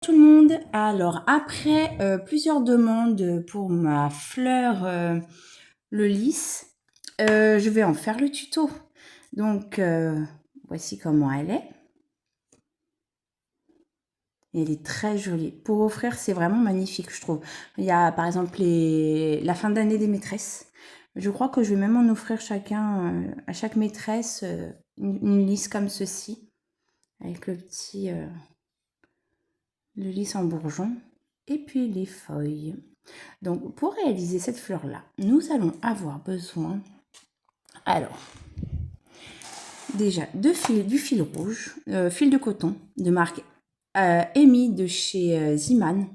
Tout le monde, alors après plusieurs demandes pour ma fleur le lys, je vais en faire le tuto. Donc voici comment elle est. Elle est très jolie. Pour offrir, c'est vraiment magnifique, je trouve. Il y a par exemple la fin d'année des maîtresses. Je crois que je vais même en offrir chacun, à chaque maîtresse, une lys comme ceci, avec le lys en bourgeon, et puis les feuilles. Donc, pour réaliser cette fleur-là, nous allons avoir besoin, alors, déjà, du fil rouge, fil de coton de marque Emi de chez Ziman.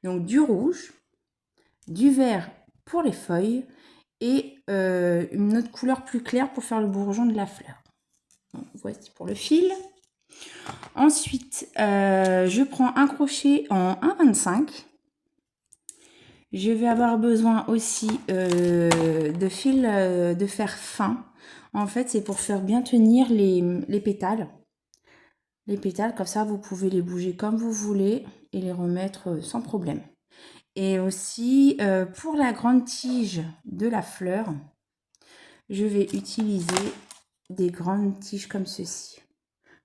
Donc, du rouge, du vert pour les feuilles et une autre couleur plus claire pour faire le bourgeon de la fleur. Donc, voici pour le fil. Ensuite, je prends un crochet en 1,25. Je vais avoir besoin aussi de fil de fer fin. En fait, c'est pour faire bien tenir les pétales. Les pétales, comme ça, vous pouvez les bouger comme vous voulez et les remettre sans problème. Et aussi, pour la grande tige de la fleur, je vais utiliser des grandes tiges comme ceci.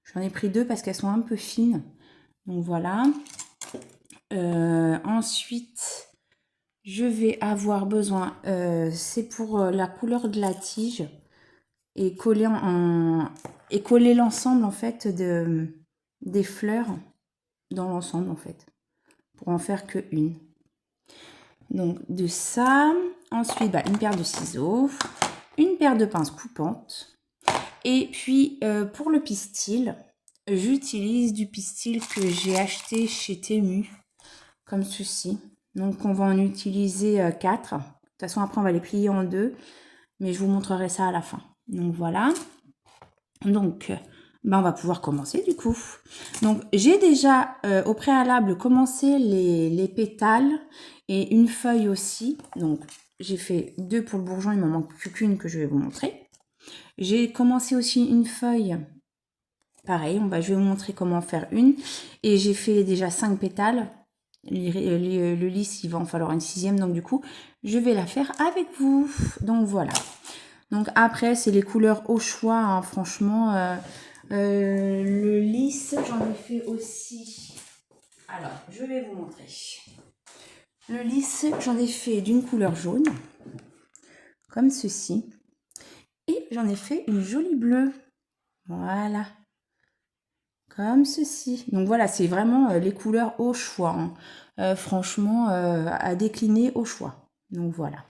J'en ai pris deux parce qu'elles sont un peu fines. Donc voilà. Ensuite, je vais avoir besoin, c'est pour la couleur de la tige et coller l'ensemble en fait des fleurs dans l'ensemble en fait, pour en faire que une. Donc de ça, ensuite une paire de ciseaux, une paire de pinces coupantes et puis pour le pistil, j'utilise du pistil que j'ai acheté chez Temu, comme ceci. Donc on va en utiliser 4. De toute façon après on va les plier en deux, mais je vous montrerai ça à la fin. Donc voilà. Donc on va pouvoir commencer du coup. Donc j'ai déjà au préalable commencé les pétales et une feuille aussi. Donc j'ai fait 2 pour le bourgeon, il ne m'en manque plus qu'une que je vais vous montrer. J'ai commencé aussi une feuille. Pareil, je vais vous montrer comment faire une. Et j'ai fait déjà 5 pétales. Le lys, il va en falloir une 6e, donc du coup, je vais la faire avec vous. Donc voilà. Donc après, c'est les couleurs au choix, hein, franchement. Le lys, j'en ai fait aussi. Alors, je vais vous montrer. Le lys, j'en ai fait d'une couleur jaune, comme ceci. Et j'en ai fait une jolie bleue. Voilà. Comme ceci. Donc voilà, c'est vraiment les couleurs au choix. Hein. Franchement, à décliner au choix. Donc voilà.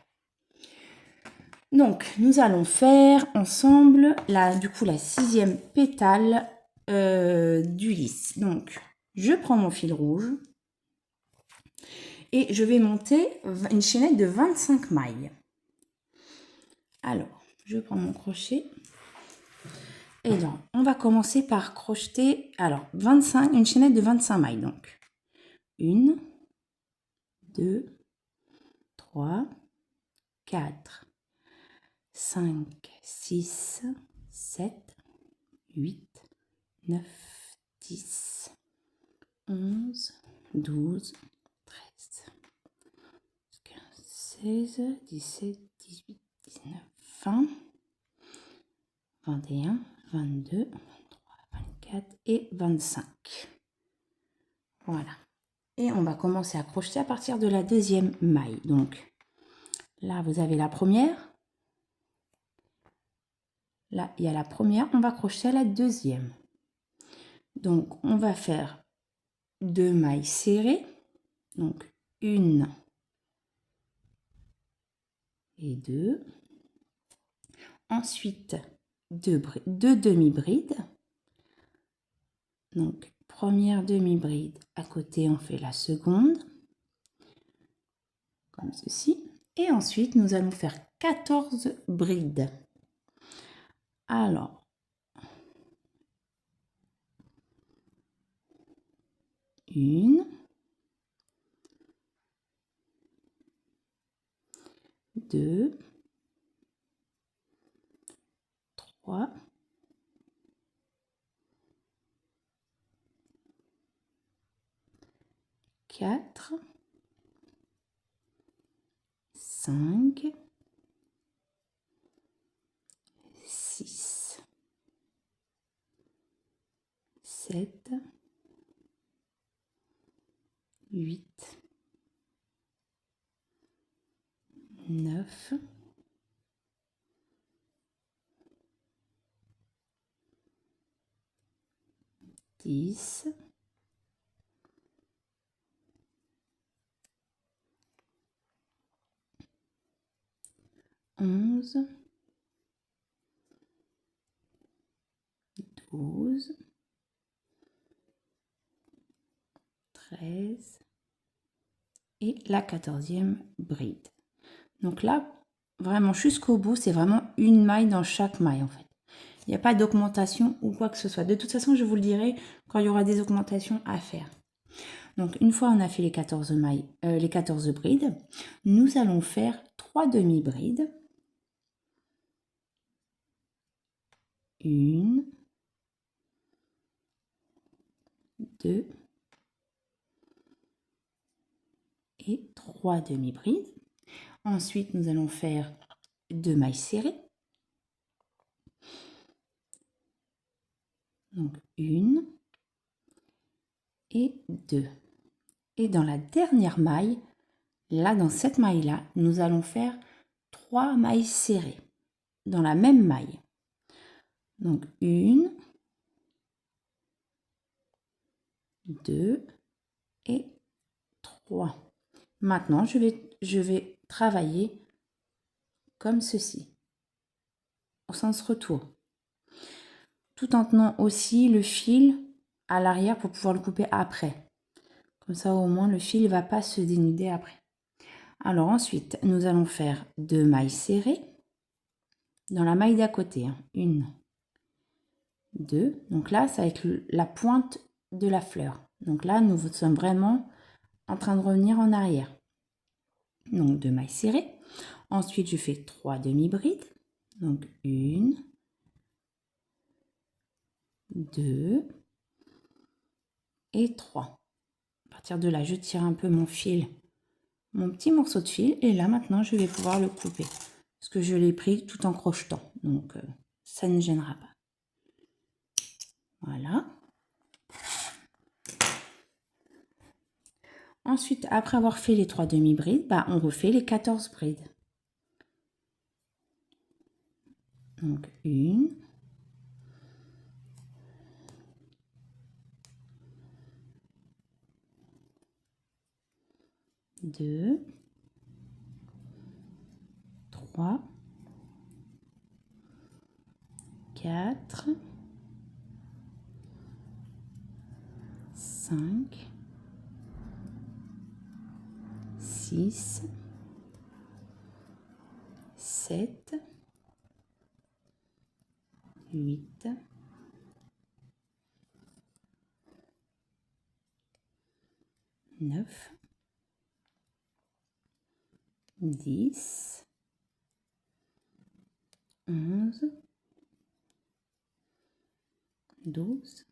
Donc, nous allons faire ensemble, du coup, la 6e pétale du lys. Donc, je prends mon fil rouge et je vais monter une chaînette de 25 mailles. Alors, je prends mon crochet. Et donc, on va commencer par crocheter, alors, une chaînette de 25 mailles. Donc, 1, 2, 3, 4, 5, 6, 7, 8, 9, 10, 11, 12, 13, 15, 16, 17, 18, 19, 20, 21, 22, 23, 24 et 25. Voilà. Et on va commencer à crocheter à partir de la 2e maille. Donc, là, vous avez la première. Là, il y a la première. On va crocheter à la 2e. Donc, on va faire 2 mailles serrées. Donc, 1 et 2. Ensuite, 2 demi-brides. Donc, première demi-bride à côté, on fait la seconde. Comme ceci. Et ensuite, nous allons faire 14 brides. Alors, 1, 2, 3, 4, 4, 5, 6, 7, 8, 9, 10, 11, 12, 13 et la 14e bride. Donc là, vraiment jusqu'au bout, c'est vraiment une maille dans chaque maille en fait. Il n'y a pas d'augmentation ou quoi que ce soit. De toute façon, je vous le dirai quand il y aura des augmentations à faire. Donc une fois on a fait les 14 mailles, les 14 brides, nous allons faire 3 demi-brides. 1, 2 et 3 demi-brides. Ensuite, nous allons faire 2 mailles serrées. Donc 1 et 2. Et dans la dernière maille, là dans cette maille-là, nous allons faire 3 mailles serrées dans la même maille. Donc 1, 2 et 3. Maintenant, je vais travailler comme ceci, au sens retour, tout en tenant aussi le fil à l'arrière pour pouvoir le couper après. Comme ça, au moins, le fil ne va pas se dénuder après. Alors ensuite, nous allons faire 2 mailles serrées dans la maille d'à côté. 1, 2. Donc là, ça va être la pointe de la fleur. Donc là, nous sommes vraiment en train de revenir en arrière. Donc 2 mailles serrées. Ensuite, je fais 3 demi-brides. Donc 1, 2 et 3. À partir de là, je tire un peu mon fil, mon petit morceau de fil. Et là, maintenant, je vais pouvoir le couper. Parce que je l'ai pris tout en crochetant. Donc, ça ne gênera pas. Voilà. Ensuite, après avoir fait les 3 demi-brides, on refait les 14 brides. Donc 1, 2, 3, 4, 5, 6, 7, 8, 9, 10, 11, 12,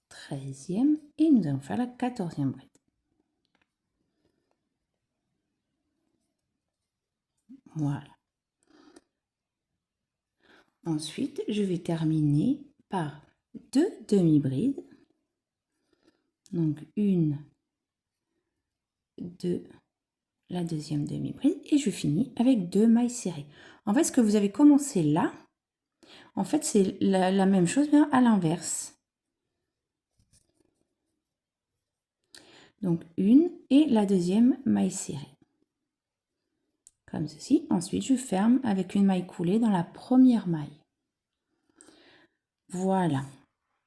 13e et nous allons faire la 14e bride. Voilà. Ensuite, je vais terminer par 2 demi-brides. Donc 1, 2, la deuxième demi-bride et je finis avec 2 mailles serrées. En fait, ce que vous avez commencé là, en fait, c'est la même chose, mais à l'inverse. Donc 1 et la deuxième maille serrée. Comme ceci. Ensuite, je ferme avec une maille coulée dans la première maille. Voilà.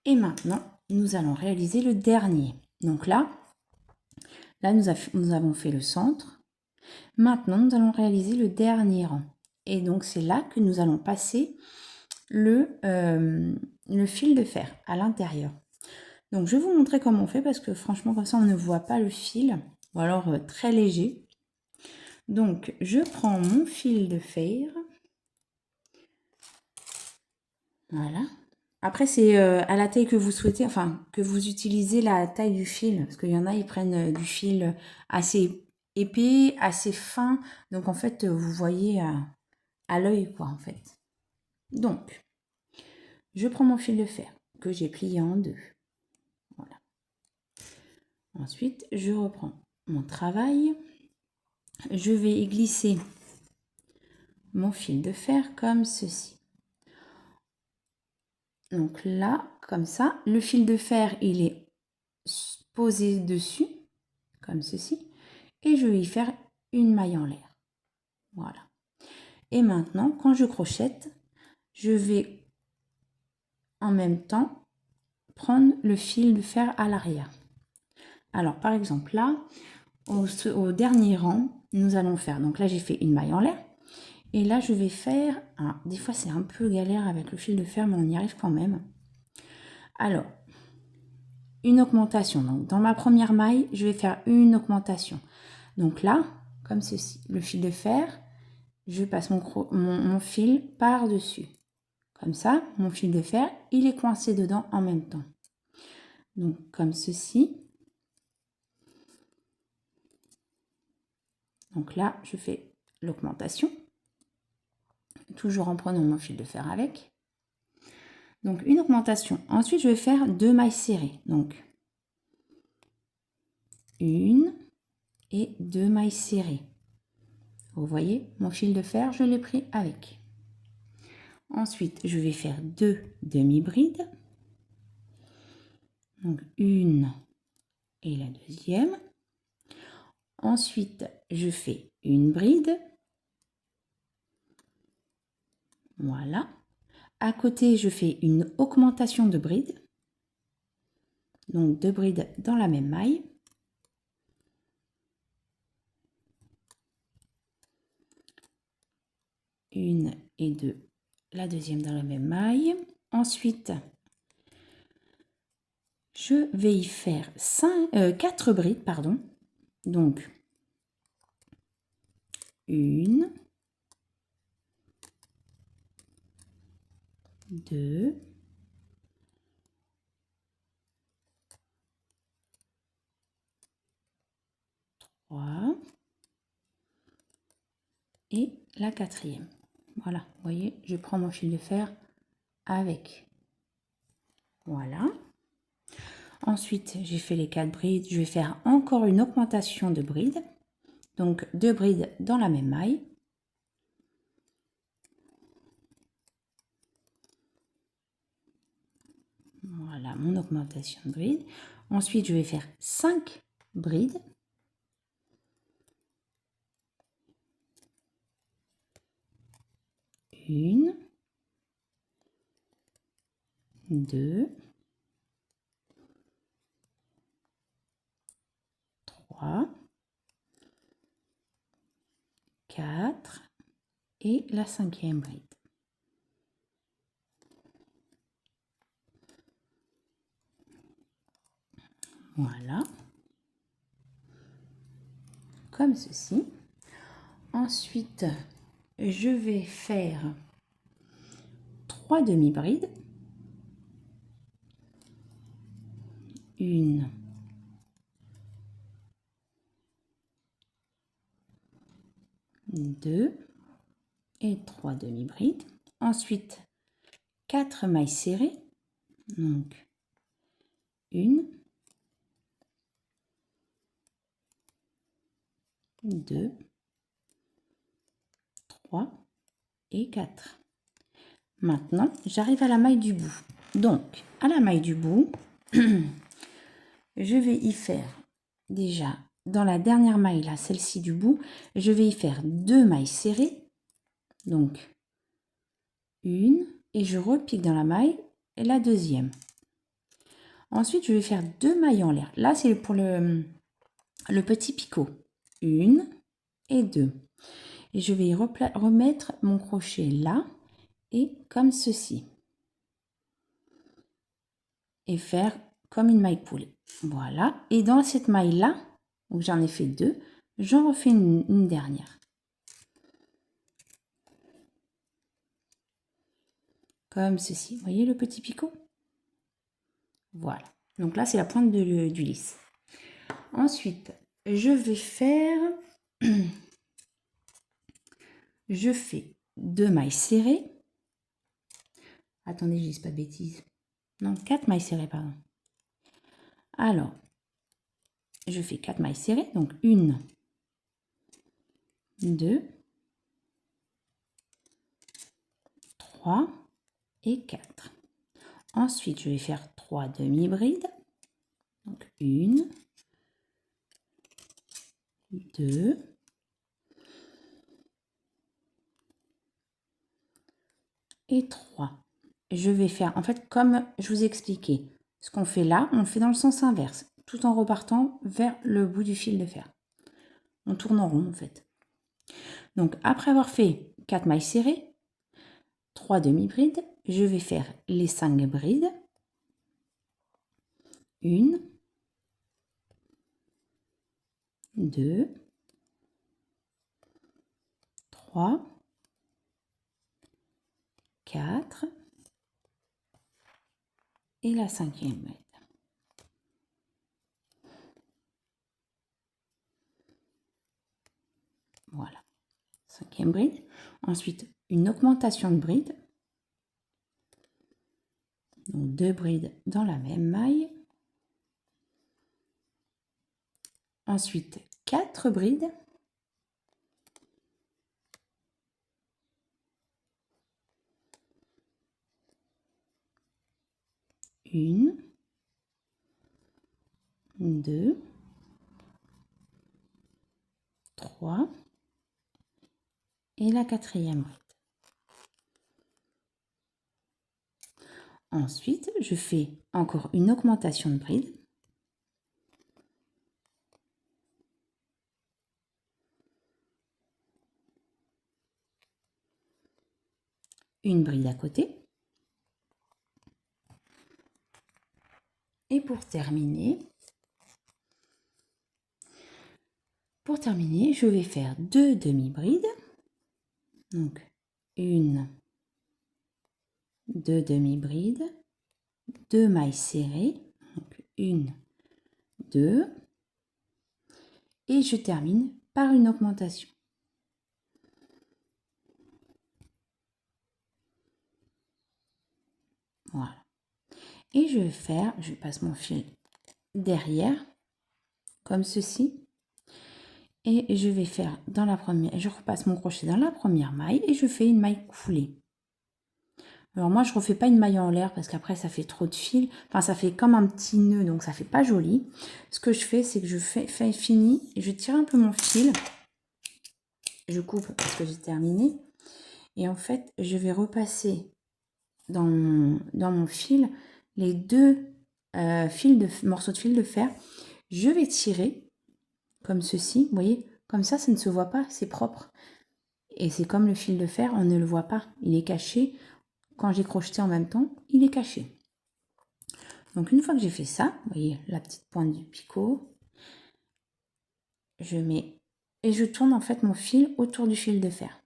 Et maintenant, nous allons réaliser le dernier. Donc là nous avons fait le centre. Maintenant, nous allons réaliser le dernier rang. Et donc, c'est là que nous allons passer le fil de fer à l'intérieur. Donc, je vais vous montrer comment on fait parce que franchement, comme ça, on ne voit pas le fil. Ou alors, très léger. Donc, je prends mon fil de fer. Voilà. Après, c'est à la taille que vous souhaitez, enfin, que vous utilisez la taille du fil. Parce qu'il y en a, ils prennent du fil assez épais, assez fin. Donc, en fait, vous voyez à l'œil, quoi, en fait. Donc, je prends mon fil de fer que j'ai plié en deux. Voilà. Ensuite, je reprends mon travail. Je vais y glisser mon fil de fer comme ceci. Donc là, comme ça, le fil de fer, il est posé dessus, comme ceci. Et je vais y faire une maille en l'air. Voilà. Et maintenant, quand je crochette, je vais en même temps prendre le fil de fer à l'arrière. Alors, par exemple, là, au dernier rang, nous allons faire, donc là, j'ai fait une maille en l'air. Et là, je vais faire, des fois, c'est un peu galère avec le fil de fer, mais on y arrive quand même. Alors, une augmentation. Donc, dans ma première maille, je vais faire une augmentation. Donc là, comme ceci, le fil de fer, je passe mon fil par-dessus. Comme ça, mon fil de fer, il est coincé dedans en même temps. Donc, comme ceci. Donc là, je fais l'augmentation. Toujours en prenant mon fil de fer avec. Donc, une augmentation. Ensuite, je vais faire 2 mailles serrées. Donc, une et 2 mailles serrées. Vous voyez, mon fil de fer, je l'ai pris avec. Ensuite, je vais faire 2 demi-brides. Donc, une et la deuxième. Ensuite, je fais une bride. Voilà. À côté, je fais une augmentation de bride. Donc, 2 brides dans la même maille. Une et deux, la deuxième dans la même maille. Ensuite, je vais y faire 4 brides, pardon. Donc, une, deux, trois, et la quatrième. Voilà, vous voyez, je prends mon fil de fer avec. Voilà. Ensuite, j'ai fait les 4 brides. Je vais faire encore une augmentation de brides. Donc, 2 brides dans la même maille. Voilà, mon augmentation de brides. Ensuite, je vais faire 5 brides. Une, deux, trois, quatre et la cinquième bride. Voilà, comme ceci. Ensuite, je vais faire 3 demi-brides. Une, deux et 3 demi-brides. Ensuite, 4 mailles serrées. Donc, une, deux, trois et 4. Maintenant, j'arrive à la maille du bout. Donc, à la maille du bout, je vais y faire déjà, dans la dernière maille, là, celle-ci du bout, je vais y faire 2 mailles serrées. Donc, une, et je repique dans la maille, et la deuxième. Ensuite, je vais faire 2 mailles en l'air. Là, c'est pour le petit picot. Une et deux. Et je vais remettre mon crochet là, et comme ceci. Et faire comme une maille coulée. Voilà. Et dans cette maille-là, où j'en ai fait 2, j'en refais une dernière. comme ceci. Vous voyez le petit picot? Voilà. Donc là, c'est la pointe du lys. Ensuite, je vais faire... je fais 2 mailles serrées. Attendez, je dis pas de bêtises. Non, 4 mailles serrées, pardon. Alors, je fais 4 mailles serrées. Donc, 1, 2, 3 et 4. Ensuite, je vais faire 3 demi-brides. Donc, 1, 2, et 3. Je vais faire, en fait, comme je vous ai expliqué, ce qu'on fait là, on le fait dans le sens inverse, tout en repartant vers le bout du fil de fer. On tourne en rond, en fait. Donc, après avoir fait 4 mailles serrées, 3 demi-brides, je vais faire les 5 brides. 1, 2, 3, 4 et la 5e bride. Voilà, 5e bride. Ensuite, une augmentation de bride. Donc 2 brides dans la même maille. Ensuite, 4 brides. Une, 2, 3 et la 4e bride. Ensuite, je fais encore une augmentation de bride. Une bride à côté. Et pour terminer, je vais faire 2 demi-brides. Donc, 1, 2 demi-brides, 2 mailles serrées. Donc, 1, 2. Et je termine par une augmentation. Voilà. Et je vais faire, je passe mon fil derrière, comme ceci. Et je vais faire dans la première, je repasse mon crochet dans la première maille et je fais une maille coulée. Alors moi je refais pas une maille en l'air parce qu'après ça fait trop de fil, enfin ça fait comme un petit nœud donc ça fait pas joli. Ce que je fais c'est que je fais fini et je tire un peu mon fil, je coupe parce que j'ai terminé et en fait je vais repasser dans mon fil les deux morceaux de fil de fer. Je vais tirer comme ceci, vous voyez, comme ça ne se voit pas, c'est propre. Et c'est comme le fil de fer, on ne le voit pas, il est caché. Quand j'ai crocheté en même temps, il est caché. Donc une fois que j'ai fait ça, vous voyez la petite pointe du picot, je mets et je tourne en fait mon fil autour du fil de fer.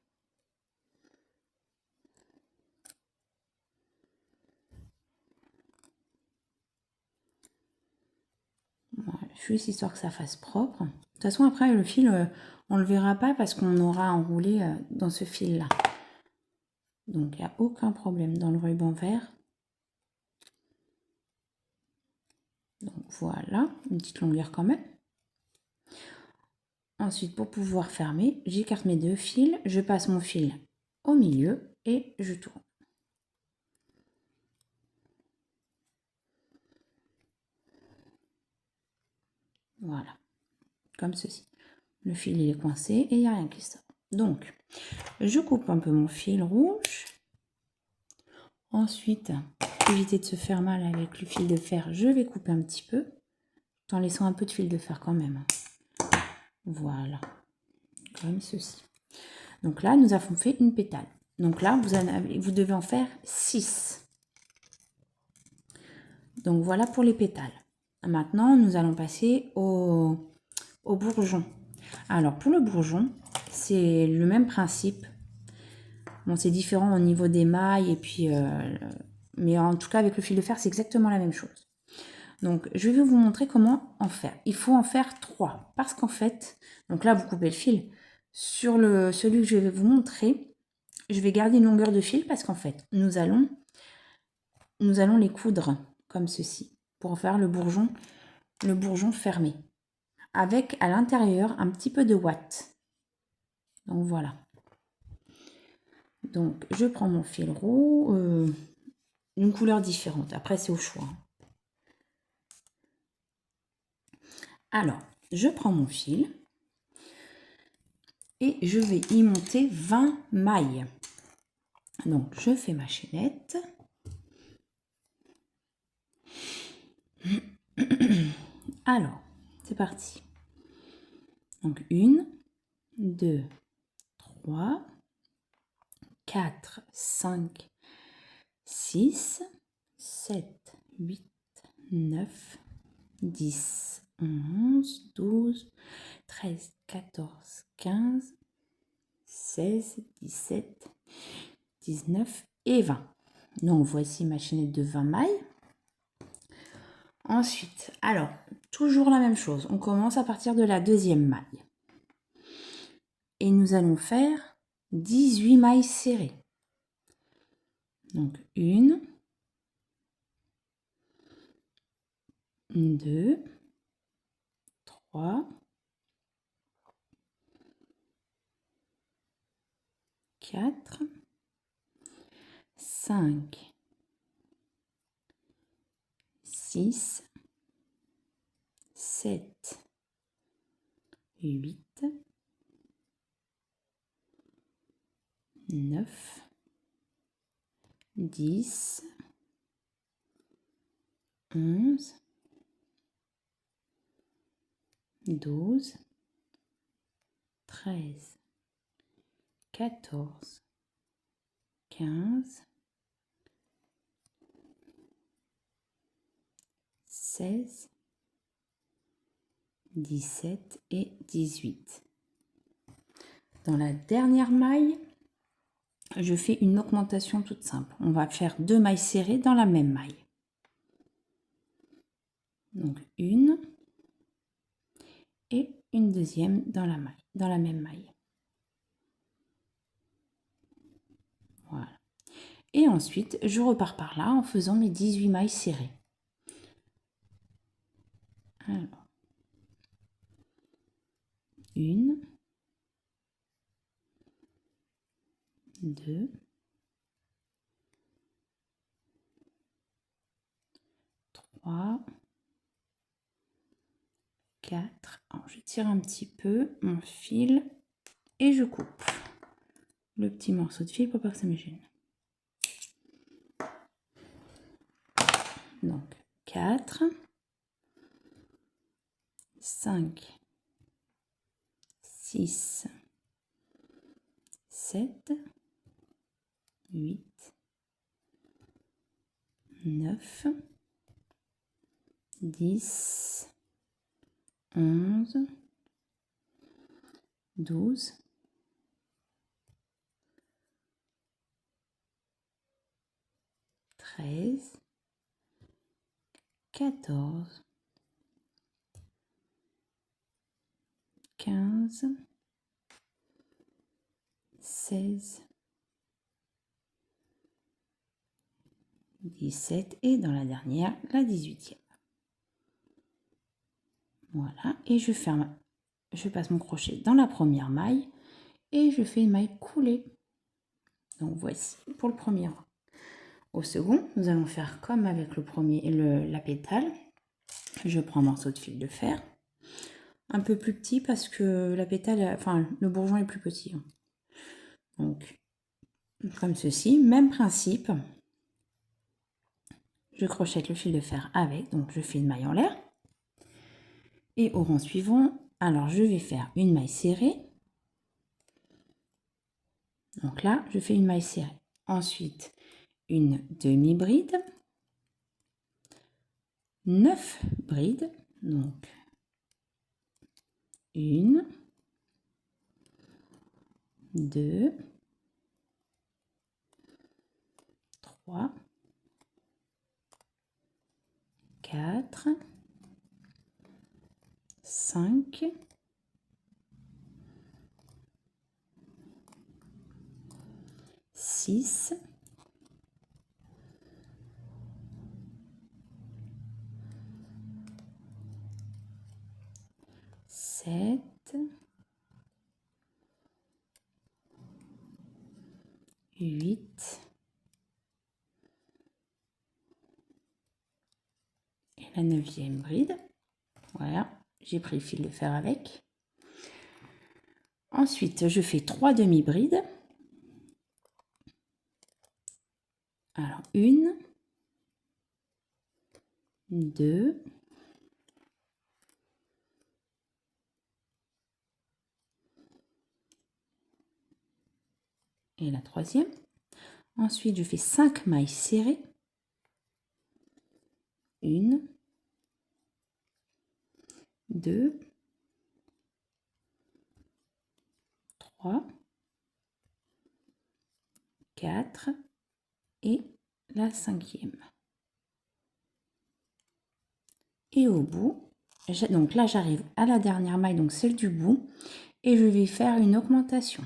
Voilà, juste histoire que ça fasse propre. De toute façon après le fil, on ne le verra pas parce qu'on aura enroulé dans ce fil là. Donc il n'y a aucun problème dans le ruban vert. Donc voilà, une petite longueur quand même. Ensuite, pour pouvoir fermer, j'écarte mes deux fils, je passe mon fil au milieu et je tourne. Voilà, comme ceci. Le fil il est coincé et il n'y a rien qui sort. Donc, je coupe un peu mon fil rouge. Ensuite, pour éviter de se faire mal avec le fil de fer, je vais couper un petit peu, tout en laissant un peu de fil de fer quand même. Voilà, comme ceci. Donc là, nous avons fait une pétale. Donc là, vous devez en faire 6. Donc voilà pour les pétales. Maintenant, nous allons passer au bourgeon. Alors, pour le bourgeon, c'est le même principe. Bon, c'est différent au niveau des mailles, et puis, mais en tout cas, avec le fil de fer, c'est exactement la même chose. Donc, je vais vous montrer comment en faire. Il faut en faire 3, parce qu'en fait, donc là, vous coupez le fil. Sur celui que je vais vous montrer, je vais garder une longueur de fil, parce qu'en fait, nous allons les coudre comme ceci, pour faire le bourgeon fermé, avec à l'intérieur un petit peu de ouate. Donc voilà. Donc, je prends mon fil roux, une couleur différente. Après, c'est au choix. Alors, je prends mon fil et je vais y monter 20 mailles. Donc, je fais ma chaînette. Alors, c'est parti. Donc, 1, 2, 3, 4, 5, 6, 7, 8, 9, 10, 11, 12, 13, 14, 15, 16, 17, 19 et 20. Donc, voici ma chaînette de 20 mailles. Ensuite, alors, toujours la même chose. On commence à partir de la deuxième maille. Et nous allons faire 18 mailles serrées. Donc, 1, 2, 3, 4, 5, 6, 7, 8, 9, 10, 11, 12, 13, 14, 15, 16, 17 et 18. Dans la dernière maille, je fais une augmentation toute simple. On va faire 2 mailles serrées dans la même maille. Donc une et une deuxième dans la même maille. Voilà. Et ensuite, je repars par là en faisant mes 18 mailles serrées. Alors, 1, 2, 3, 4. Alors, je tire un petit peu mon fil et je coupe le petit morceau de fil pour pas que ça me gêne. Donc, 4, 5, 6, 7, 8, 9, 10, 11, 12, 13, 14, 15, 16, 17 et dans la dernière, la 18e. Voilà, et je ferme, je passe mon crochet dans la première maille et je fais une maille coulée. Donc voici pour le premier rang. Au second, nous allons faire comme avec le premier, la pétale. Je prends un morceau de fil de fer, un peu plus petit parce que la pétale, enfin le bourgeon est plus petit. Donc comme ceci, même principe. Je crochette le fil de fer avec, donc je fais une maille en l'air. Et au rang suivant, alors je vais faire une maille serrée. Donc là, je fais une maille serrée. Ensuite, une demi-bride, 9 brides, donc 1, 2, 3, 4, 5, 6, 7, 8 et la 9e bride. Voilà, j'ai pris le fil de fer avec. Ensuite, je fais 3 demi-brides. Alors, 1, 2, 3 et la 3e. Ensuite, je fais 5 mailles serrées. 1, 2, 3, 4 et la 5e. Et au bout, donc là j'arrive à la dernière maille, donc celle du bout, et je vais faire une augmentation.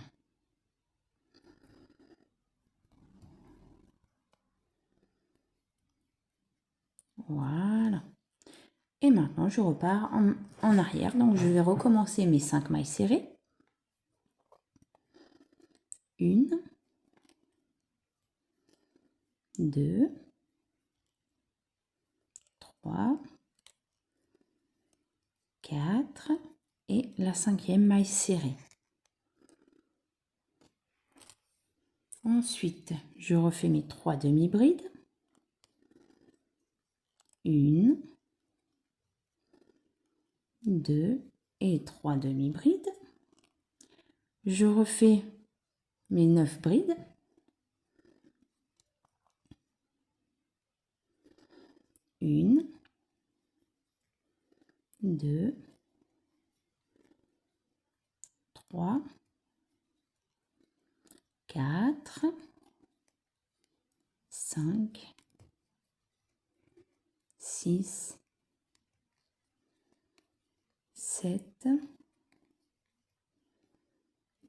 Voilà. Et maintenant je repars en arrière, donc je vais recommencer mes 5 mailles serrées. 1, 2, 3, 4 et la 5e maille serrée. Ensuite, je refais mes 3 demi-brides. 1, 2 et 3 demi-brides. Je refais mes 9 brides. 1, 2, 3, 4, 5, 6, 7,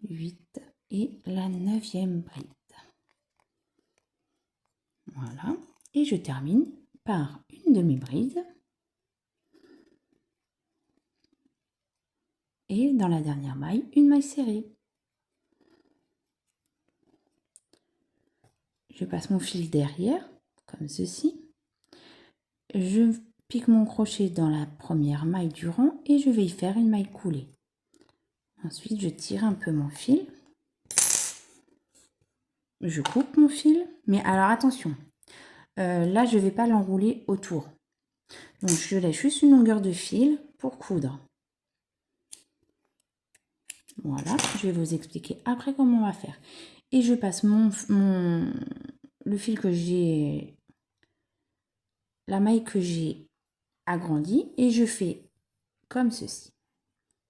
8 et la 9e bride. Voilà. Et je termine par une demi-bride. Et dans la dernière maille, une maille serrée. Je passe mon fil derrière, comme ceci. Je pique mon crochet dans la première maille du rang et je vais y faire une maille coulée. Ensuite, je tire un peu mon fil. Je coupe mon fil, mais alors attention, là je ne vais pas l'enrouler autour. Donc je laisse juste une longueur de fil pour coudre. Voilà, je vais vous expliquer après comment on va faire. Et je passe le fil que j'ai, la maille que j'ai agrandie et je fais comme ceci.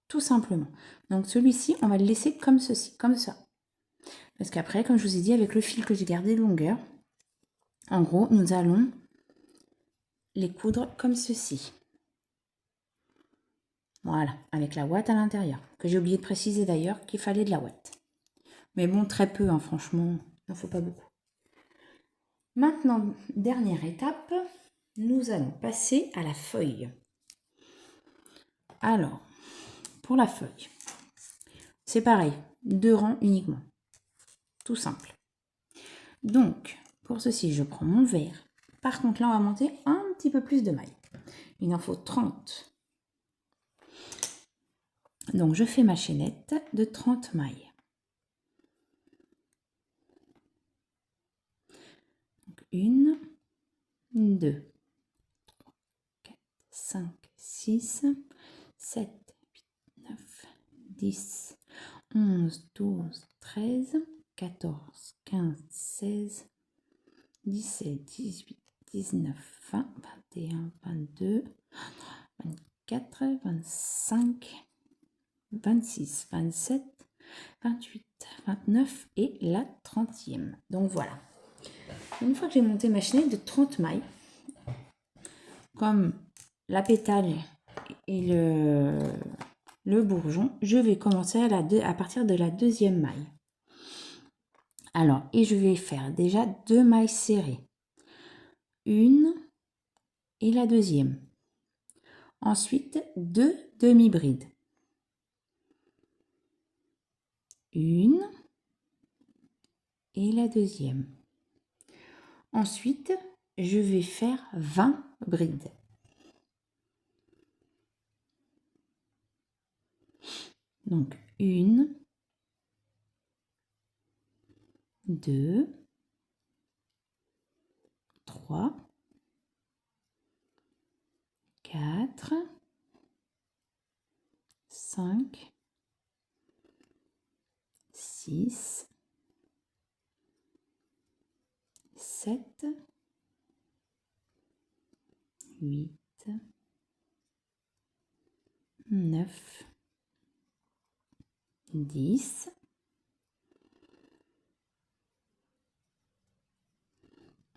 Tout simplement. Donc celui-ci, on va le laisser comme ceci, comme ça. Parce qu'après, comme je vous ai dit, avec le fil que j'ai gardé de longueur, en gros, nous allons les coudre comme ceci. Voilà, avec la ouate à l'intérieur. Que j'ai oublié de préciser d'ailleurs qu'il fallait de la ouate. Mais bon, très peu, hein, franchement, il n'en faut pas beaucoup. Maintenant, dernière étape, nous allons passer à la feuille. Alors, pour la feuille, c'est pareil, 2 rangs uniquement. Tout simple. Donc, pour ceci, je prends mon verre. Par contre, là, on va monter un petit peu plus de mailles. Il en faut 30. Donc, je fais ma chaînette de 30 mailles. Donc, 1, 2, 3, 4, 5, 6, 7, 8, 9, 10, 11, 12, 13, 14, 15, 16, 17, 18, 19, 20, 21, 22, 24, 25, 26, 27, 28, 29 et la 30e. Donc voilà. Une fois que j'ai monté ma chaînette de 30 mailles, comme la pétale et le bourgeon, je vais commencer à partir de la deuxième maille. Alors, et je vais faire déjà 2 mailles serrées. Une et la deuxième. Ensuite, 2 demi-brides. Une et la deuxième. Ensuite, je vais faire 20 brides. Donc, 1, 2, 3, 4, 5, 6, 7, 8, 9, 10,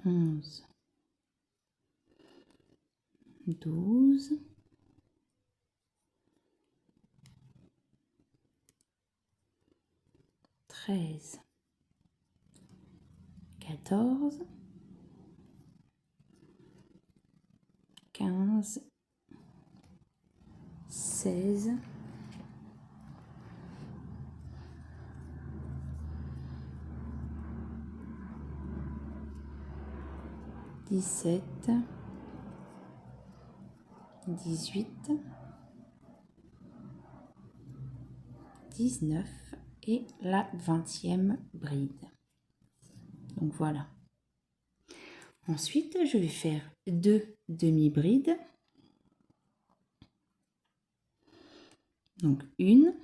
11, 12, 13, 14, 15, 16, 17, 18, 19 et la 20e bride. Donc voilà. Ensuite, je vais faire 2 demi-brides. Donc une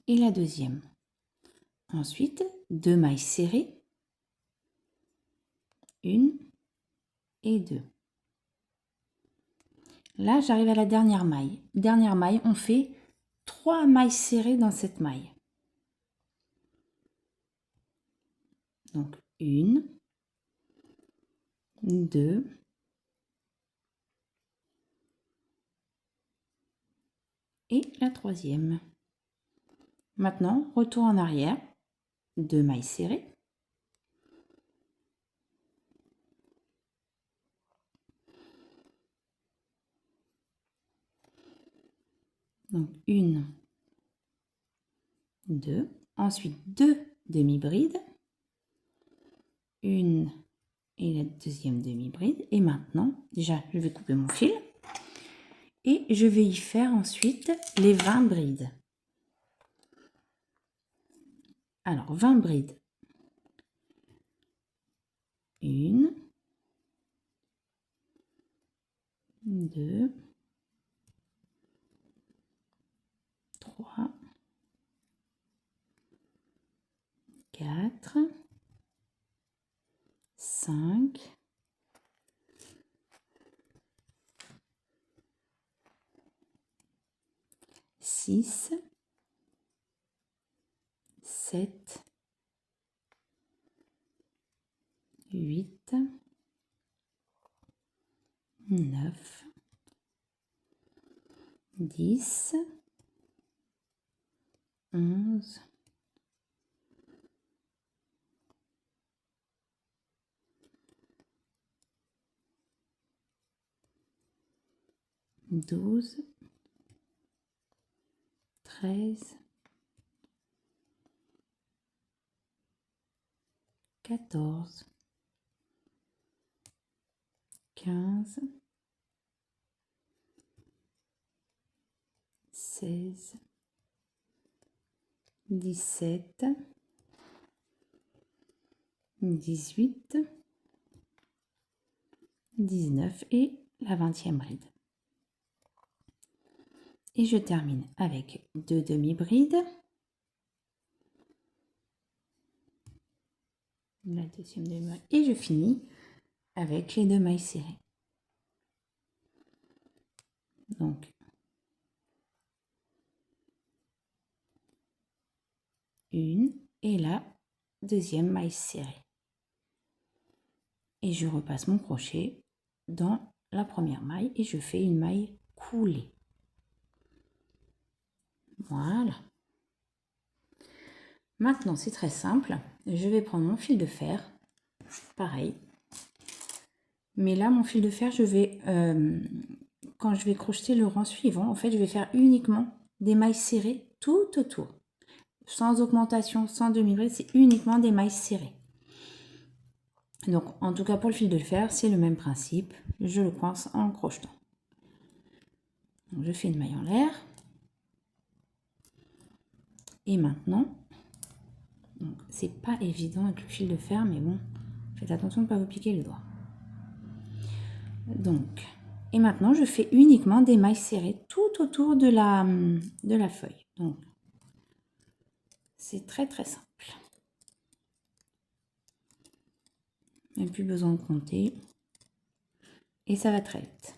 et la deuxième. Ensuite, 2 mailles serrées. Une et 2. Là, j'arrive à la dernière maille. Dernière maille, on fait 3 mailles serrées dans cette maille. Donc, 1, 2, et la troisième. Maintenant, retour en arrière, 2 mailles serrées. Donc, 1, 2. Ensuite, 2 demi-brides. Une et la deuxième demi-bride. Et maintenant, déjà, je vais couper mon fil. Et je vais y faire ensuite les 20 brides. Alors, 20 brides. 1, 2, 3, 4, 5, 6, 7, 8, 9, 10, 11, 12, 13, 14, 15, 16, 17, 18, 19 et la 20e bride. Et je termine avec 2 demi-brides. La deuxième demi-bride. Et je finis avec les 2 mailles serrées. Donc, une et la deuxième maille serrée. Et je repasse mon crochet dans la première maille et je fais une maille coulée. Voilà. Maintenant, c'est très simple. Je vais prendre mon fil de fer. Pareil. Mais là, mon fil de fer, je vais, quand je vais crocheter le rang suivant, en fait, je vais faire uniquement des mailles serrées tout autour. Sans augmentation, sans demi-bride, c'est uniquement des mailles serrées. Donc, en tout cas, pour le fil de fer, c'est le même principe. Je le coince en crochetant. Donc, je fais une maille en l'air. Et maintenant, c'est pas évident avec le fil de fer, mais bon, faites attention de ne pas vous piquer le doigt. Donc, et maintenant, je fais uniquement des mailles serrées tout autour de la feuille. Donc, c'est très très simple. Il n'y a plus besoin de compter. Et ça va très vite.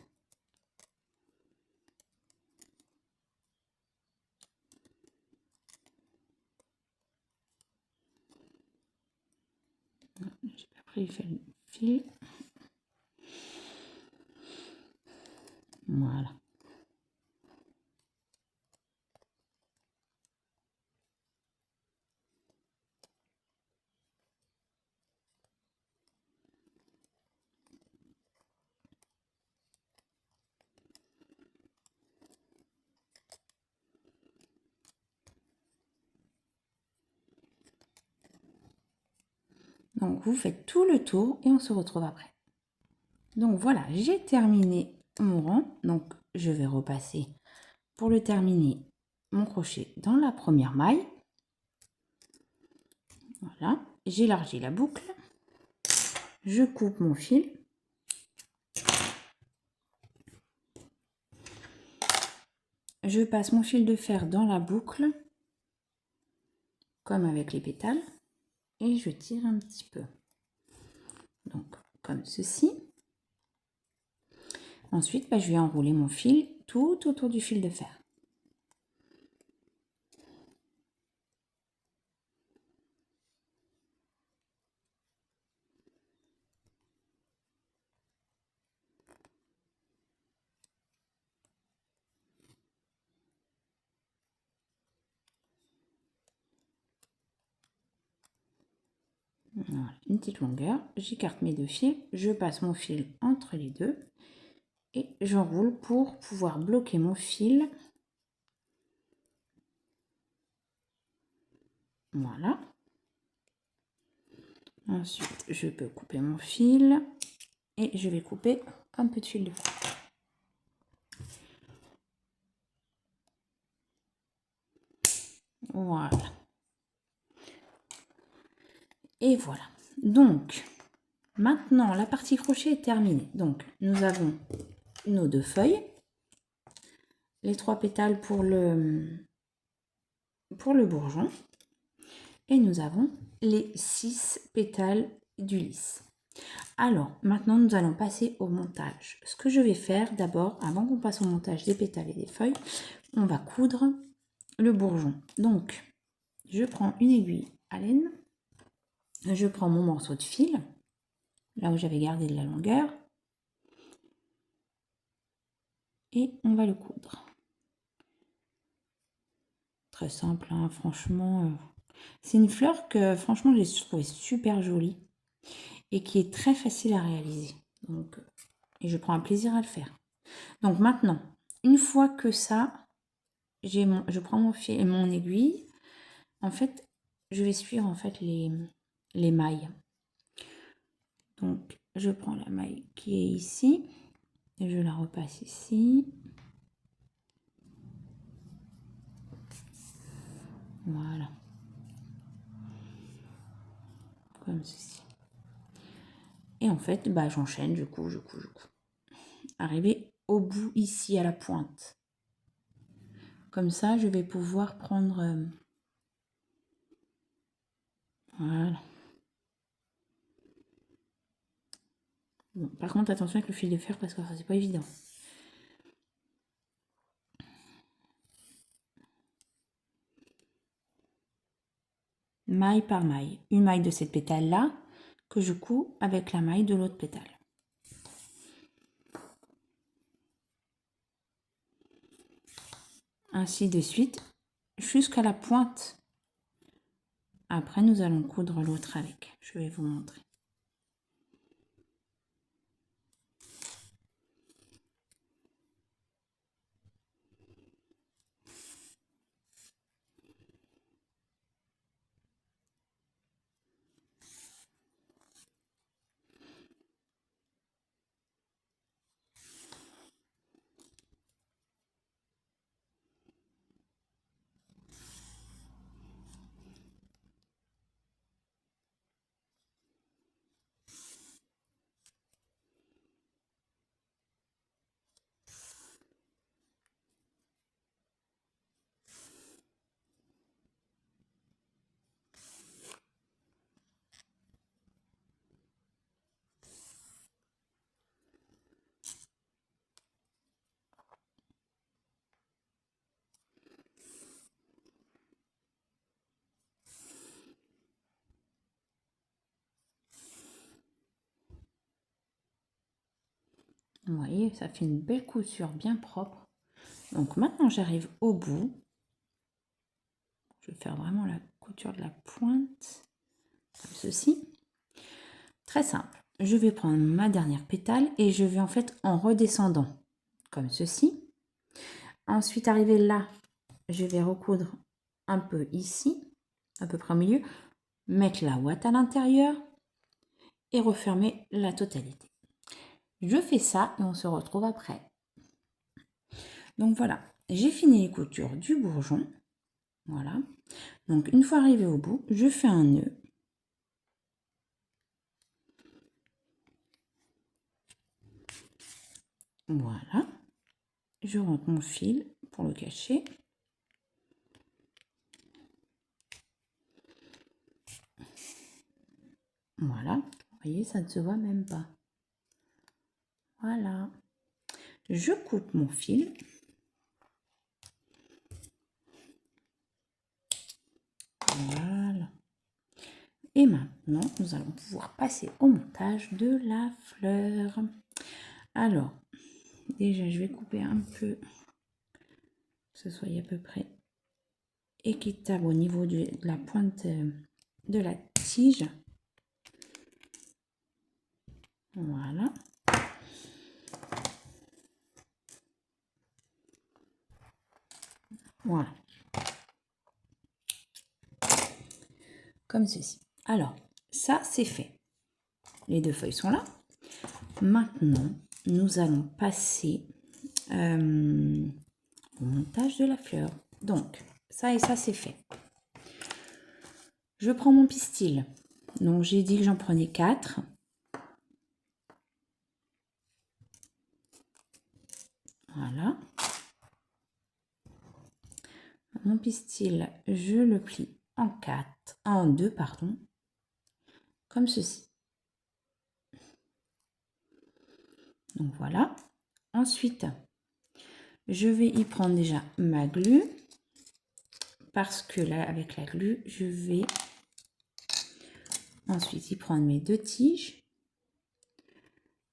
J'ai pas pris le fil. Voilà. Donc, vous faites tout le tour et on se retrouve après. Donc, voilà, j'ai terminé mon rang. Donc, je vais repasser pour le terminer mon crochet dans la première maille. Voilà, j'élargis la boucle. Je coupe mon fil. Je passe mon fil de fer dans la boucle, comme avec les pétales, et je tire un petit peu. Donc, comme ceci. Ensuite, je vais enrouler mon fil tout autour du fil de fer. Voilà, une petite longueur, j'écarte mes deux fils, je passe mon fil entre les deux et j'enroule pour pouvoir bloquer mon fil. Voilà. Ensuite, je peux couper mon fil et je vais couper un peu de fil de fer. Voilà. Et voilà. Donc, maintenant, la partie crochet est terminée. Donc, nous avons nos deux feuilles, les 3 pétales pour le bourgeon, et nous avons les 6 pétales du lys. Alors, maintenant, nous allons passer au montage. Ce que je vais faire d'abord, avant qu'on passe au montage des pétales et des feuilles, on va coudre le bourgeon. Donc, je prends une aiguille à laine, je prends mon morceau de fil, là où j'avais gardé de la longueur, et on va le coudre. Très simple, hein, franchement. C'est une fleur que, franchement, j'ai trouvé super jolie et qui est très facile à réaliser. Donc, et je prends un plaisir à le faire. Donc maintenant, une fois que ça, je prends mon fil et mon aiguille. En fait, je vais suivre en fait les mailles. Donc, je prends la maille qui est ici et je la repasse ici. Voilà. Comme ceci. Et en fait, j'enchaîne, je couds. Arrivé au bout ici à la pointe. Comme ça, je vais pouvoir prendre... voilà. Bon, par contre, attention avec le fil de fer parce que c'est pas évident. maille par maille. Une maille de cette pétale-là que je couds avec la maille de l'autre pétale. Ainsi de suite jusqu'à la pointe. Après, nous allons coudre l'autre avec. Je vais vous montrer. Vous voyez, ça fait une belle couture bien propre. Donc maintenant, j'arrive au bout. Je vais faire vraiment la couture de la pointe, comme ceci. Très simple. Je vais prendre ma dernière pétale et je vais en fait en redescendant, comme ceci. Ensuite, arriver là, je vais recoudre un peu ici, à peu près au milieu, mettre la ouate à l'intérieur et refermer la totalité. Je fais ça et on se retrouve après. Donc voilà, j'ai fini les coutures du bourgeon. Voilà. Donc une fois arrivé au bout, je fais un nœud. Voilà. Je rentre mon fil pour le cacher. Voilà. Vous voyez, ça ne se voit même pas. Voilà. Je coupe mon fil. Voilà. Et maintenant, nous allons pouvoir passer au montage de la fleur. Alors, déjà, je vais couper un peu, que ce soit à peu près équitable au niveau de la pointe de la tige. Voilà. Voilà. Comme ceci. Alors, ça, c'est fait. Les deux feuilles sont là. Maintenant, nous allons passer au montage de la fleur. Donc, ça et ça, c'est fait. Je prends mon pistil. Donc, j'ai dit que j'en prenais 4. Voilà. Mon pistil, je le plie en 2, pardon, comme ceci. Donc voilà. Ensuite, je vais y prendre déjà ma glu, parce que là, avec la glu, je vais ensuite y prendre mes 2 tiges,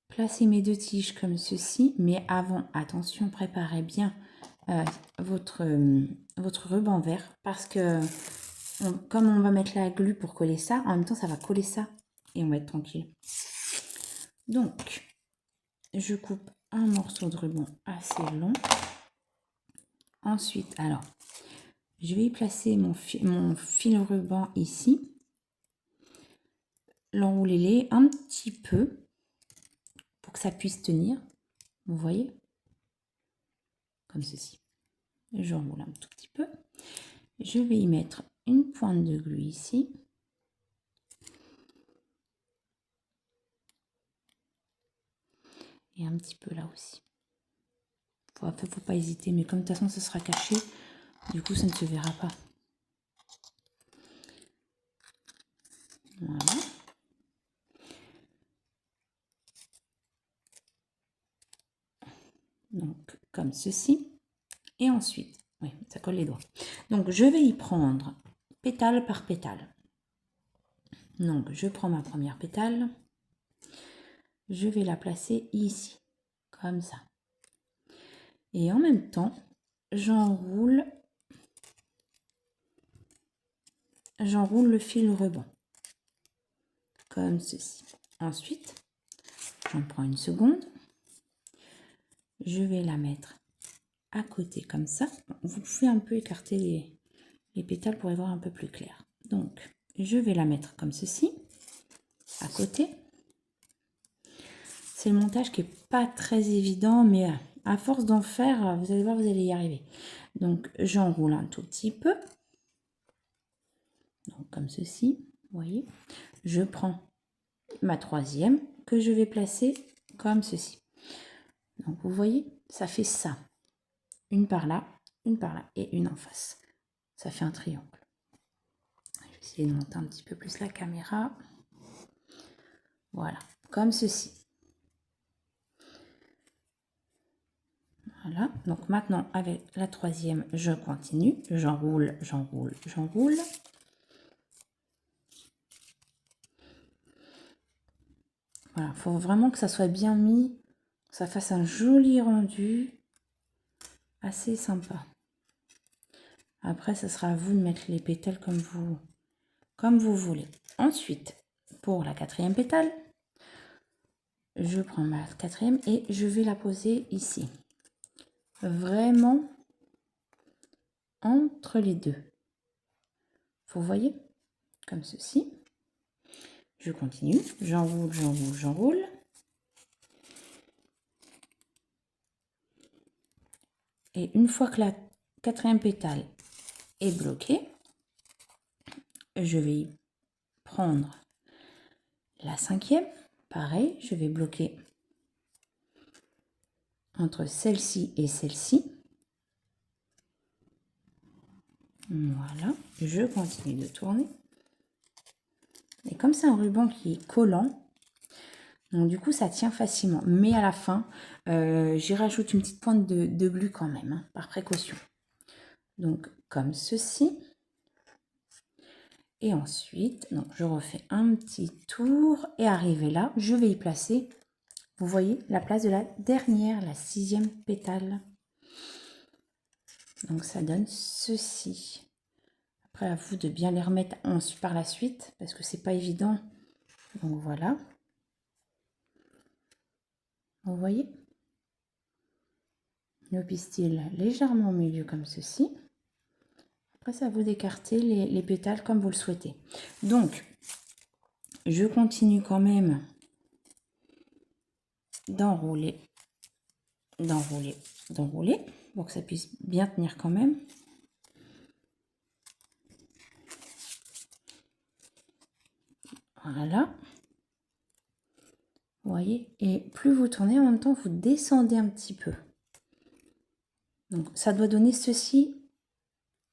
placer mes 2 tiges comme ceci, mais avant, attention, préparez bien votre ruban vert, parce que comme on va mettre la glu pour coller ça, en même temps, ça va coller ça, et on va être tranquille. Donc, je coupe un morceau de ruban assez long. Ensuite, alors, je vais y placer mon fil ruban ici. L'enrouler un petit peu pour que ça puisse tenir. Vous voyez? Comme ceci. Je roule un tout petit peu. Je vais y mettre une pointe de glu ici. Et un petit peu là aussi. Faut pas hésiter, mais comme de toute façon ça sera caché, du coup ça ne se verra pas. Voilà. Donc comme ceci. Et ensuite, oui, ça colle les doigts. Donc je vais y prendre pétale par pétale. Donc, je prends ma première pétale. Je vais la placer ici, comme ça. Et en même temps, j'enroule le fil ruban, comme ceci. Ensuite, j'en prends une seconde. Je vais la mettre à côté, comme ça. Vous pouvez un peu écarter les pétales pour y voir un peu plus clair. Donc, je vais la mettre comme ceci, à côté. C'est le montage qui n'est pas très évident, mais à force d'en faire, vous allez voir, vous allez y arriver. Donc, j'enroule un tout petit peu. Donc, comme ceci, vous voyez. Je prends ma troisième que je vais placer comme ceci. Donc, vous voyez, ça fait ça. Une par là et une en face. Ça fait un triangle. Je vais essayer de monter un petit peu plus la caméra. Voilà, comme ceci. Voilà, donc maintenant avec la troisième, je continue. J'enroule, j'enroule, j'enroule. Voilà, il faut vraiment que ça soit bien mis, que ça fasse un joli rendu, assez sympa. Après, ce sera à vous de mettre les pétales comme vous voulez. Ensuite, pour la quatrième pétale, je prends ma quatrième et je vais la poser ici. Vraiment entre les deux. Vous voyez, comme ceci. Je continue, j'enroule, j'enroule, j'enroule. Et une fois que la quatrième pétale est bloquée, je vais prendre la cinquième. Pareil, je vais bloquer entre celle-ci et celle-ci. Voilà, je continue de tourner. Et comme c'est un ruban qui est collant, donc du coup ça tient facilement. Mais à la fin, j'y rajoute une petite pointe de glu quand même, hein, par précaution. Donc comme ceci. Et ensuite, donc, je refais un petit tour et arrivé là, je vais y placer, vous voyez, la place de la dernière, la sixième pétale. Donc ça donne ceci. Après, à vous de bien les remettre par la suite, parce que c'est pas évident. Donc voilà. Vous voyez? Le pistil légèrement au milieu comme ceci. Après, c'est à vous d'écarter les pétales comme vous le souhaitez. Donc, je continue quand même d'enrouler, d'enrouler, d'enrouler, pour que ça puisse bien tenir quand même. Voilà. Vous voyez? Et plus vous tournez, en même temps, vous descendez un petit peu. Donc, ça doit donner ceci.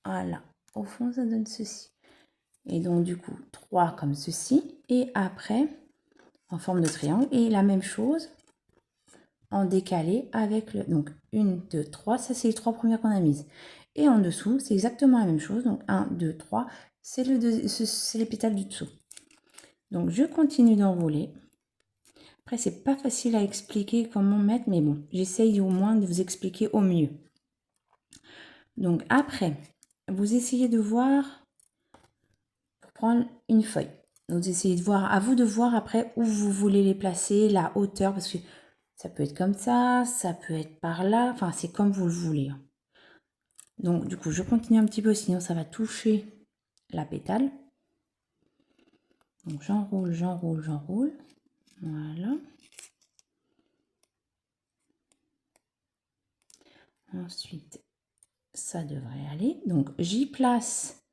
Voilà. Au fond, ça donne ceci. Et donc, du coup, 3 comme ceci. Et après, en forme de triangle. Et la même chose en décalé avec le... Donc, 1, 2, 3. Ça, c'est les 3 premières qu'on a mises. Et en dessous, c'est exactement la même chose. Donc, 1, 2, 3. C'est les pétales du dessous. Donc, je continue d'enrouler. Après, c'est pas facile à expliquer comment mettre, mais bon, j'essaye au moins de vous expliquer au mieux. Donc après, vous essayez de voir, pour prendre une feuille. Donc vous essayez de voir, à vous de voir après où vous voulez les placer, la hauteur, parce que ça peut être comme ça peut être par là, enfin c'est comme vous le voulez. Donc du coup, je continue un petit peu, sinon ça va toucher la pétale. Donc j'enroule, j'enroule, j'enroule. Voilà. Ensuite, ça devrait aller. Donc j'y place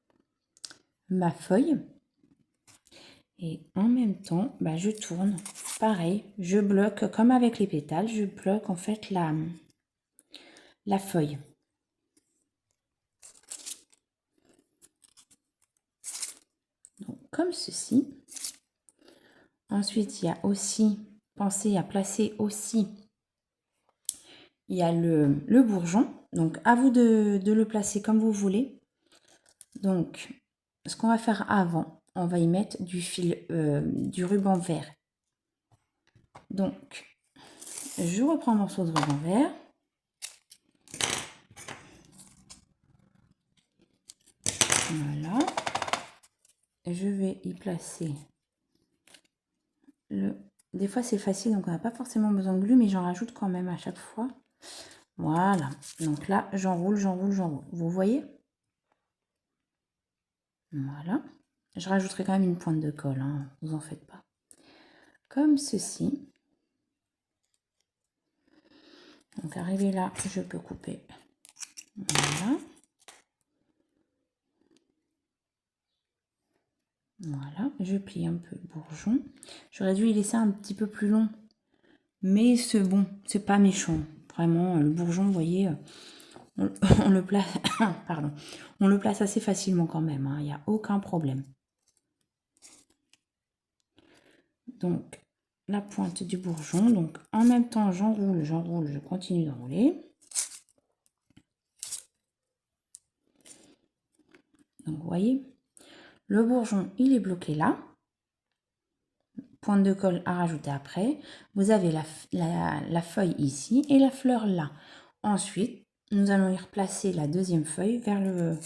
ma feuille et en même temps, bah, je tourne. Pareil, je bloque comme avec les pétales, je bloque en fait la feuille. Donc comme ceci. Ensuite, il y a aussi, pensez à placer aussi, il y a le bourgeon. Donc à vous de le placer comme vous voulez. Donc ce qu'on va faire avant, on va y mettre du fil, du ruban vert. Donc, je reprends un morceau de ruban vert. Voilà. Je vais y placer le... Des fois, c'est facile, donc on n'a pas forcément besoin de glue, mais j'en rajoute quand même à chaque fois. Voilà. Donc là, j'enroule, j'enroule, j'enroule. Vous voyez? Voilà. Je rajouterai quand même une pointe de colle, hein, vous en faites pas. Comme ceci. Donc arrivé là, je peux couper. Voilà. Voilà, je plie un peu le bourgeon. J'aurais dû y laisser un petit peu plus long. Mais c'est bon, c'est pas méchant. Vraiment, le bourgeon, vous voyez, on le place, pardon, on le place assez facilement quand même. Il n'y a aucun problème. Donc, la pointe du bourgeon. Donc, en même temps, j'enroule, je continue d'enrouler. Donc, vous voyez, le bourgeon, il est bloqué là. Pointe de colle à rajouter après. Vous avez la feuille ici et la fleur là. Ensuite, nous allons y replacer la deuxième feuille vers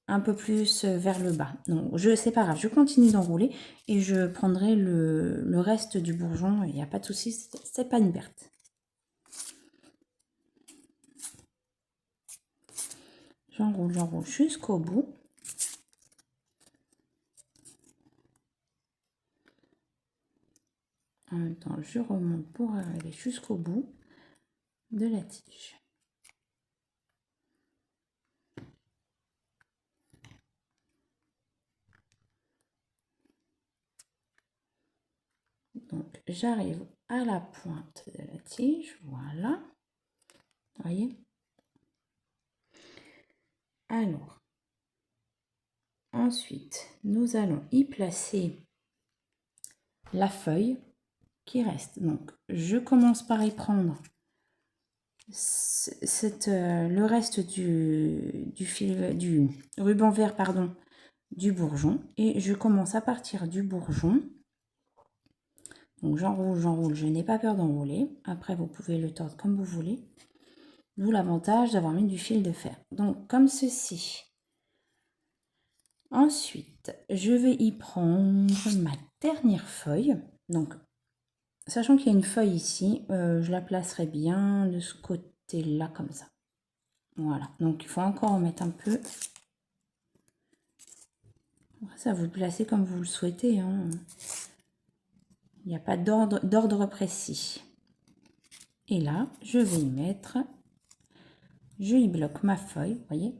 un peu plus vers le bas. Donc, c'est pas grave, je continue d'enrouler et je prendrai le reste du bourgeon. Il n'y a pas de souci, c'est pas une perte. J'enroule jusqu'au bout. En même temps, je remonte pour arriver jusqu'au bout de la tige. Donc, j'arrive à la pointe de la tige, voilà. Vous voyez? Alors, ensuite, nous allons y placer la feuille qui reste. Donc, je commence par y prendre le reste du ruban vert, pardon, du bourgeon. Et je commence à partir du bourgeon. Donc, j'enroule, je n'ai pas peur d'enrouler. Après, vous pouvez le tordre comme vous voulez. D'où l'avantage d'avoir mis du fil de fer. Donc, comme ceci. Ensuite, je vais y prendre ma dernière feuille. Donc, sachant qu'il y a une feuille ici, je la placerai bien de ce côté-là, comme ça. Voilà. Donc, il faut encore en mettre un peu. Ça, vous le placez comme vous le souhaitez, hein. Il n'y a pas d'ordre précis. Et là, je vais y mettre... Je y bloque ma feuille, vous voyez.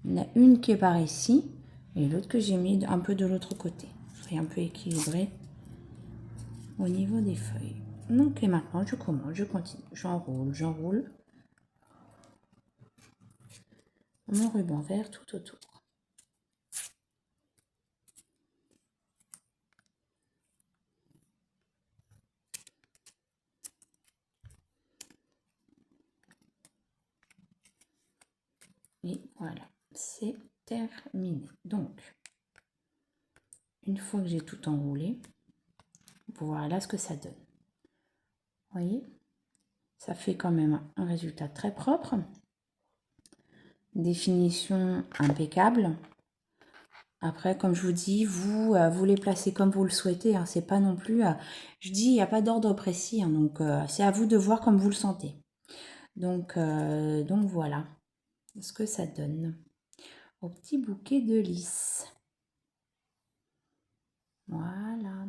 Il y en a une qui est par ici et l'autre que j'ai mis un peu de l'autre côté. C'est un peu équilibré au niveau des feuilles. Donc, et maintenant, je commence, je continue. J'enroule mon ruban vert tout autour. Et voilà, c'est terminé. Donc, une fois que j'ai tout enroulé, voilà ce que ça donne. Vous voyez, ça fait quand même un résultat très propre. Définition impeccable. Après, comme je vous dis, vous les placez comme vous le souhaitez. Hein, c'est pas non plus... je dis, il n'y a pas d'ordre précis. Hein, donc, c'est à vous de voir comme vous le sentez. Donc voilà ce que ça donne au petit bouquet de lys. Voilà.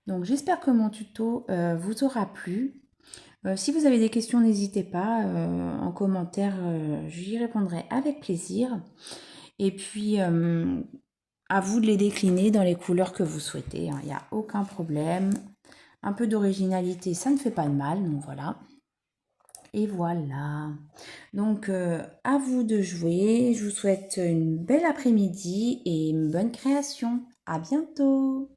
Donc, j'espère que mon tuto vous aura plu. Si vous avez des questions, n'hésitez pas en commentaire, j'y répondrai avec plaisir. Et puis, à vous de les décliner dans les couleurs que vous souhaitez. Il n'y a aucun problème. Un peu d'originalité, ça ne fait pas de mal. Donc, voilà. Et voilà. Donc, à vous de jouer. Je vous souhaite une belle après-midi et une bonne création. À bientôt!